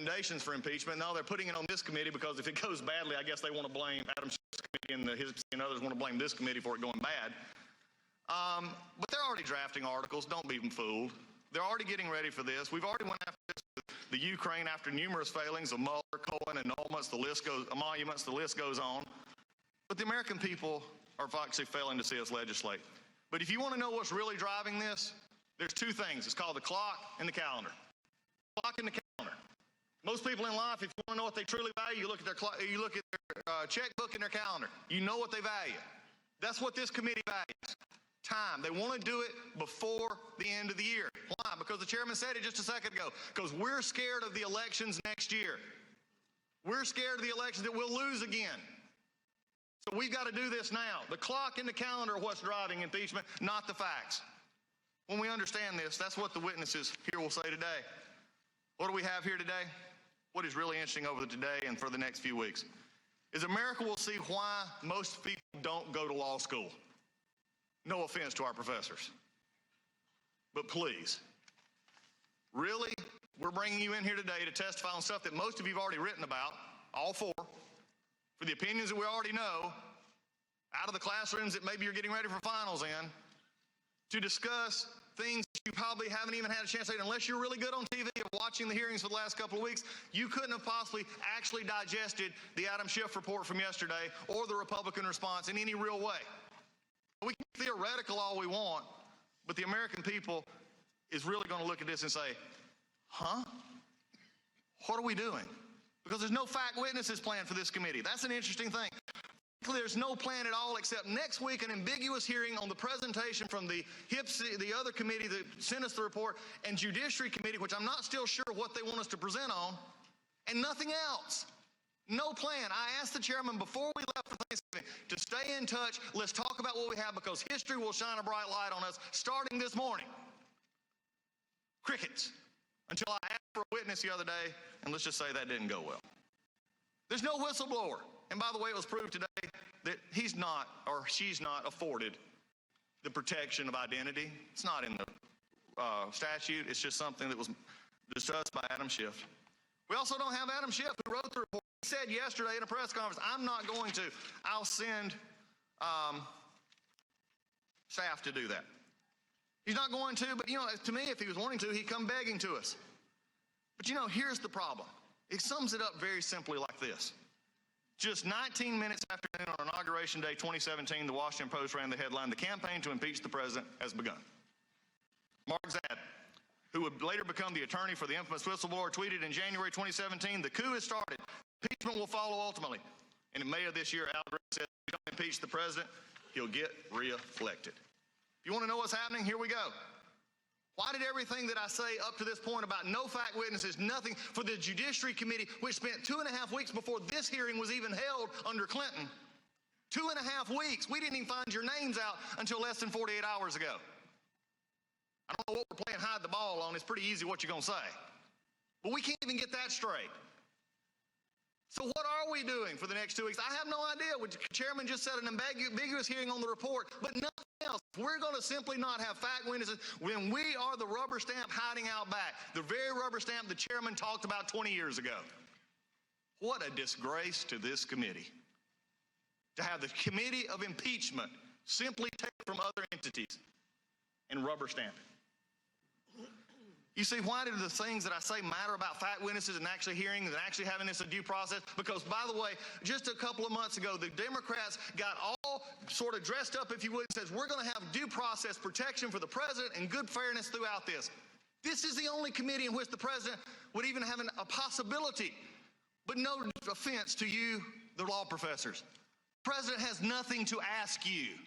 recommendations for impeachment. No, they're putting it on this committee because if it goes badly, I guess they want to blame Adam Schiff's committee and others want to blame this committee for it going bad. But they're already drafting articles. Don't be fooled. They're already getting ready for this. We've already went after this with the Ukraine after numerous failings of Mueller, Cohen, annulments, emoluments, the list goes on. But the American people are actually failing to see us legislate. But if you want to know what's really driving this, there's two things. It's called the clock and the calendar. Clock and the calendar. Most people in life, if you want to know what they truly value, you look at their checkbook and their calendar. You know what they value. That's what this committee values. Time. They want to do it before the end of the year. Why? Because the chairman said it just a second ago. Because we're scared of the elections next year. We're scared of the elections that we'll lose again. So we've got to do this now. The clock and the calendar are what's driving impeachment, not the facts. When we understand this, that's what the witnesses here will say today. What do we have here today? What is really interesting over today and for the next few weeks is America will see why most people don't go to law school. No offense to our professors. But please, really, we're bringing you in here today to testify on stuff that most of you have already written about, all four, for the opinions that we already know, out of the classrooms that maybe you're getting ready for finals in, to discuss things you probably haven't even had a chance to say. Unless you're really good on TV or watching the hearings for the last couple of weeks, you couldn't have possibly actually digested the Adam Schiff report from yesterday or the Republican response in any real way. We can be theoretical all we want, but the American people is really going to look at this and say, huh? What are we doing? Because there's no fact witnesses planned for this committee. That's an interesting thing. There's no plan at all except next week an ambiguous hearing on the presentation from the other committee that sent us the report, and Judiciary Committee, which I'm not still sure what they want us to present on, and nothing else. No plan. I asked the chairman before we left for Thanksgiving to stay in touch. Let's talk about what we have because history will shine a bright light on us starting this morning. Crickets. Until I asked for a witness the other day, and let's just say that didn't go well. There's no whistleblower. And by the way, it was proved today that he's not or she's not afforded the protection of identity. It's not in the statute. It's just something that was discussed by Adam Schiff. We also don't have Adam Schiff, who wrote the report. He said yesterday in a press conference, I'm not going to. I'll send staff to do that. He's not going to, but to me, if he was wanting to, he'd come begging to us. But here's the problem. It sums it up very simply like this. Just 19 minutes after on Inauguration Day 2017, the Washington Post ran the headline, "The campaign to impeach the president has begun." Mark Zaid, who would later become the attorney for the infamous whistleblower, tweeted in January 2017, "The coup has started. Impeachment will follow ultimately." And in May of this year, Al Green said, "If you don't impeach the president, he'll get re-elected." If you want to know what's happening, here we go. Why did everything that I say up to this point about no fact witnesses, nothing for the Judiciary Committee, which spent 2.5 weeks before this hearing was even held under Clinton, 2.5 weeks, we didn't even find your names out until less than 48 hours ago. I don't know what we're playing hide the ball on. It's pretty easy what you're going to say. But we can't even get that straight. So what are we doing for the next 2 weeks? I have no idea. The chairman just said an ambiguous hearing on the report, but nothing else. We're going to simply not have fact witnesses when we are the rubber stamp hiding out back, the very rubber stamp the chairman talked about 20 years ago. What a disgrace to this committee to have the committee of impeachment simply take from other entities and rubber stamp it. You see, why do the things that I say matter about fact witnesses and actually hearing and actually having this a due process? Because, by the way, just a couple of months ago, the Democrats got all sort of dressed up, if you would, and says, we're going to have due process protection for the president and good fairness throughout this. This is the only committee in which the president would even have a possibility. But no offense to you, the law professors. The president has nothing to ask you.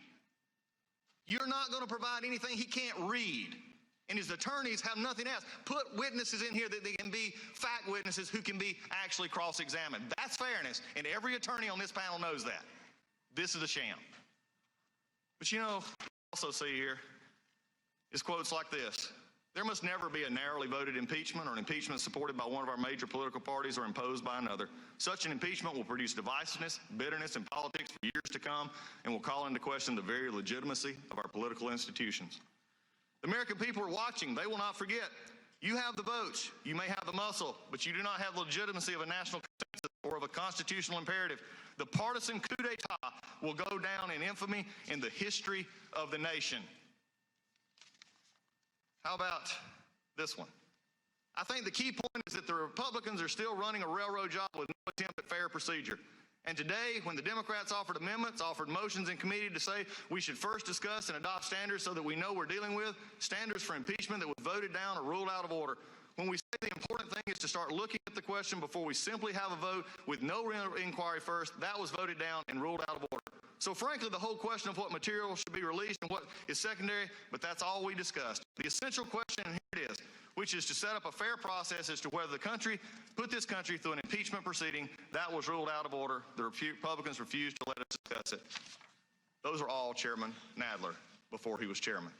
You're not going to provide anything he can't read. And his attorneys have nothing else. Put witnesses in here that they can be fact witnesses who can be actually cross-examined. That's fairness, and every attorney on this panel knows that. This is a sham. But also see here is quotes like this. There must never be a narrowly voted impeachment or an impeachment supported by one of our major political parties or imposed by another. Such an impeachment will produce divisiveness, bitterness, and politics for years to come and will call into question the very legitimacy of our political institutions. The American people are watching. They will not forget. You have the votes, you may have the muscle, but you do not have the legitimacy of a national consensus or of a constitutional imperative. The partisan coup d'etat will go down in infamy in the history of the nation. How about this one? I think the key point is that the Republicans are still running a railroad job with no attempt at fair procedure. And today, when the Democrats offered amendments, offered motions in committee to say we should first discuss and adopt standards so that we know we're dealing with standards for impeachment that was voted down or ruled out of order. When we say the important thing is to start looking at the question before we simply have a vote with no inquiry first, that was voted down and ruled out of order. So frankly, the whole question of what material should be released and what is secondary, but that's all we discussed. The essential question, and here it is, which is to set up a fair process as to whether the country put this country through an impeachment proceeding. That was ruled out of order. The Republicans refused to let us discuss it. Those are all Chairman Nadler before he was chairman.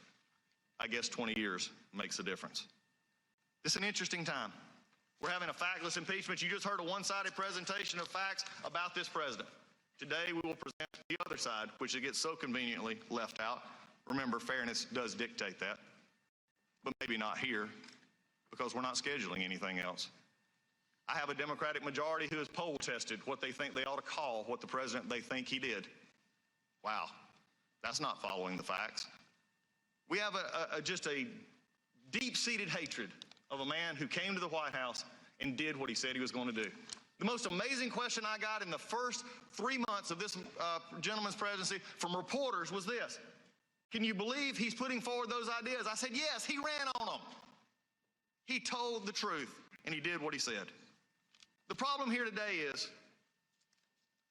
I guess 20 years makes a difference. This is an interesting time. We're having a factless impeachment. You just heard a one-sided presentation of facts about this president. Today we will present the other side, which it gets so conveniently left out. Remember, fairness does dictate that, but maybe not here, because we're not scheduling anything else. I have a Democratic majority who has poll tested what they think they ought to call what the president they think he did. Wow, that's not following the facts. We have just a deep-seated hatred of a man who came to the White House and did what he said he was going to do. The most amazing question I got in the first 3 months of this gentleman's presidency from reporters was this: can you believe he's putting forward those ideas? I said, yes, he ran on them. He told the truth, and he did what he said. The problem here today is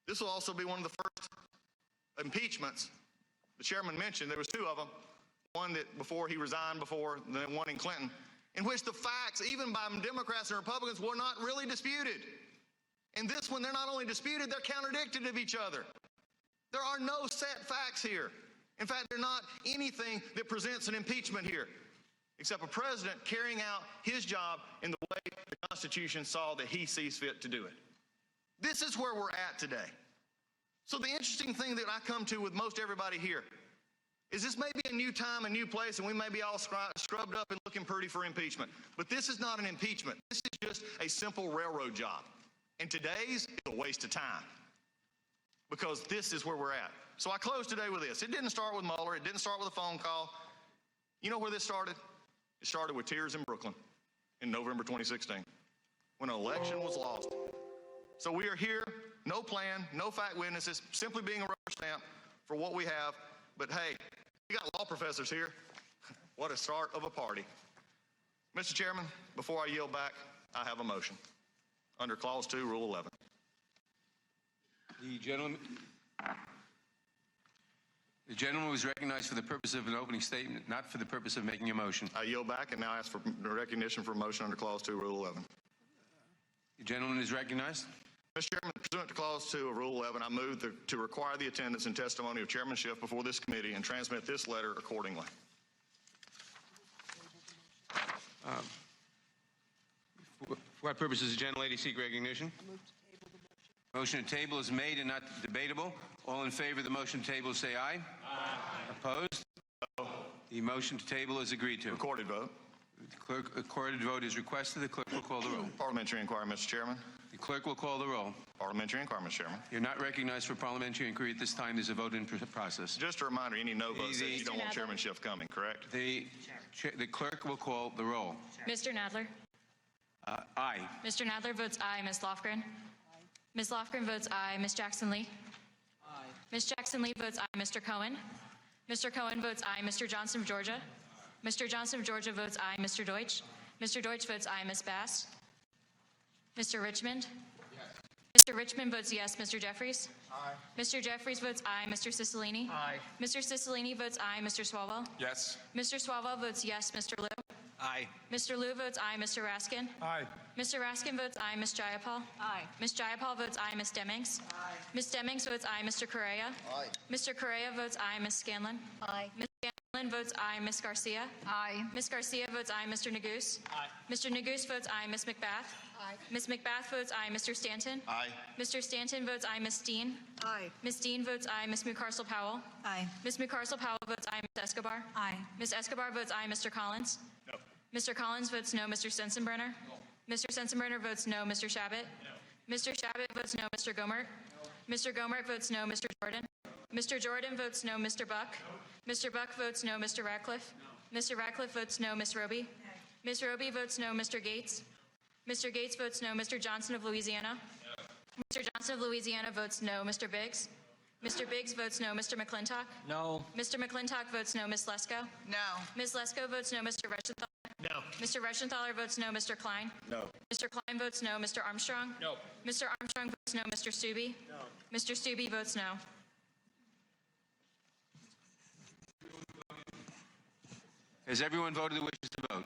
this will also be one of the first impeachments. The chairman mentioned there was 2 of them, one that before he resigned before, then one in Clinton, in which the facts, even by Democrats and Republicans, were not really disputed. And this one, they're not only disputed, they're contradicted of each other. There are no set facts here. In fact, there's not anything that presents an impeachment here, except a president carrying out his job in the way the Constitution saw that he sees fit to do it. This is where we're at today. So the interesting thing that I come to with most everybody here is this may be a new time, a new place, and we may be all scrubbed up and looking pretty for impeachment. But this is not an impeachment. This is just a simple railroad job. And today's is a waste of time, because this is where we're at. So I close today with this. It didn't start with Mueller. It didn't start with a phone call. You know where this started? It started with tears in Brooklyn in November 2016, when an election was lost. So we are here, no plan, no fact witnesses, simply being a rubber stamp for what we have. But hey, we got law professors here. What a start of a party. Mr. Chairman, before I yield back, I have a motion under Clause 2, Rule 11. The gentleman was recognized for the purpose of an opening statement, not for the purpose of making a motion. I yield back and now ask for recognition for a motion under Clause 2, Rule 11. The gentleman is recognized. Mr. Chairman, pursuant to Clause 2 of Rule 11, I move to require the attendance and testimony of Chairman Schiff before this committee and transmit this letter accordingly. For what purpose does the gentlelady seek recognition? Motion to table is made and not debatable. All in favor of the motion to table say aye. Aye. Opposed? No. The motion to table is agreed to. Recorded vote. Recorded vote is requested. The clerk will call the roll. Parliamentary inquiry, Mr. Chairman. The clerk will call the roll. Parliamentary inquiry, Mr. Chairman. You're not recognized for parliamentary inquiry at this time. There's a vote in process. Just a reminder, any no votes that you don't want Chairman Schiff coming, correct? The clerk will call the roll. Mr. Nadler. Aye. Mr. Nadler votes aye. Ms. Lofgren. Aye. Ms. Lofgren votes aye. Ms. Jackson-Lee. Aye. Ms. Jackson-Lee votes aye. Mr. Cohen. Mr. Cohen votes aye. Mr. Johnson of Georgia. Mr. Johnson of Georgia votes aye. Mr. Deutsch. Mr. Deutsch votes aye. Ms. Bass. Mr. Richmond. Yes. Mr. Richmond votes yes. Mr. Jeffries. Aye. Mr. Jeffries votes aye. Mr. Cicilline. Aye. Mr. Cicilline votes aye. Mr. Swalwell. Yes. Mr. Swalwell votes yes. Mr. Liu. Aye. Mr. Liu votes aye. Mr. Raskin. Aye. Mr. Raskin votes aye. Ms. Jayapal. Aye. Ms. Jayapal votes aye. Ms. Demings. Aye. Ms. Demings votes aye. Mr. Correa. Aye. Mr. Correa votes aye. Ms. Scanlon. Aye. Ms. Scanlon votes aye. Ms. Garcia. Aye. Ms. Garcia votes aye. Mr. Neguse. Aye. Mr. Neguse votes aye. Ms. McBath. Aye. Ms. McBath votes aye. Mr. Stanton. Aye. Mr. Stanton votes aye. Ms. Dean. Aye. Ms. Dean votes aye. Ms. Mucarsel-Powell. Aye. Ms. Mucarsel-Powell votes aye. Ms. Escobar. Aye. Ms. Escobar votes aye. Mr. Collins. No. Mr. Collins votes no. Mr. Sensenbrenner? Mr. Sensenbrenner votes no. Mr. Shabbat? Mr. Shabbat votes no. Mr. Gomert? Mr. Gomert votes no. Mr. Jordan? Mr. Jordan votes no. Mr. Buck? Mr. Buck votes no. Mr. Ratcliffe? Mr. Ratcliffe votes no. Ms. Roby? Ms. Roby votes no. Mr. Gates? Mr. Gates votes no. Mr. Johnson of Louisiana? Mr. Johnson of Louisiana votes no. Mr. Biggs? Mr. Biggs votes no. Mr. McClintock? No. Mr. McClintock votes no. Ms. Lesko? No. Ms. Lesko votes no. Mr. Reschenthaler? No. Mr. Reschenthaler votes no. Mr. Klein? No. Mr. Klein votes no. Mr. Armstrong? No. Mr. Armstrong votes no. Mr. Stubbe? No. Mr. Stubbe votes no. Has everyone voted who wishes to vote?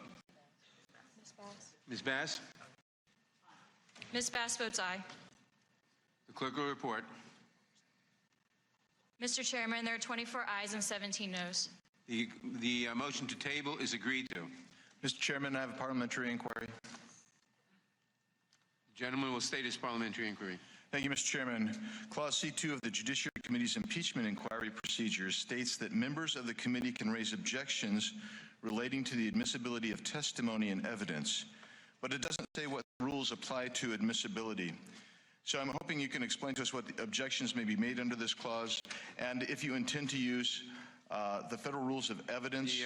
Ms. Bass? Ms. Bass votes aye. The clerk will report. Mr. Chairman, there are 24 ayes and 17 noes. The motion to table is agreed to. Mr. Chairman, I have a parliamentary inquiry. The gentleman will state his parliamentary inquiry. Thank you, Mr. Chairman. Clause C2 of the Judiciary Committee's impeachment inquiry procedures states that members of the committee can raise objections relating to the admissibility of testimony and evidence, but it doesn't say what rules apply to admissibility. So I'm hoping you can explain to us what the objections may be made under this clause, and if you intend to use the federal rules of evidence.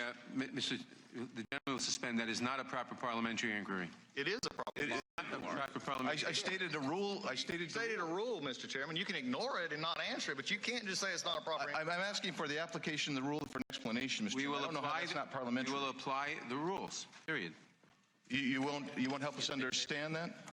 The gentleman will suspend. That is not a proper parliamentary inquiry. It is a problem. Proper parliamentary. I stated a rule. I stated Stated a rule, Mr. Chairman. You can ignore it and not answer it, but you can't just say it's not a proper. I'm asking for the application of the rule for an explanation, Mr. We Chairman. will I don't know how apply. that's not parliamentary. We will apply the rules. Period. You won't help us understand that?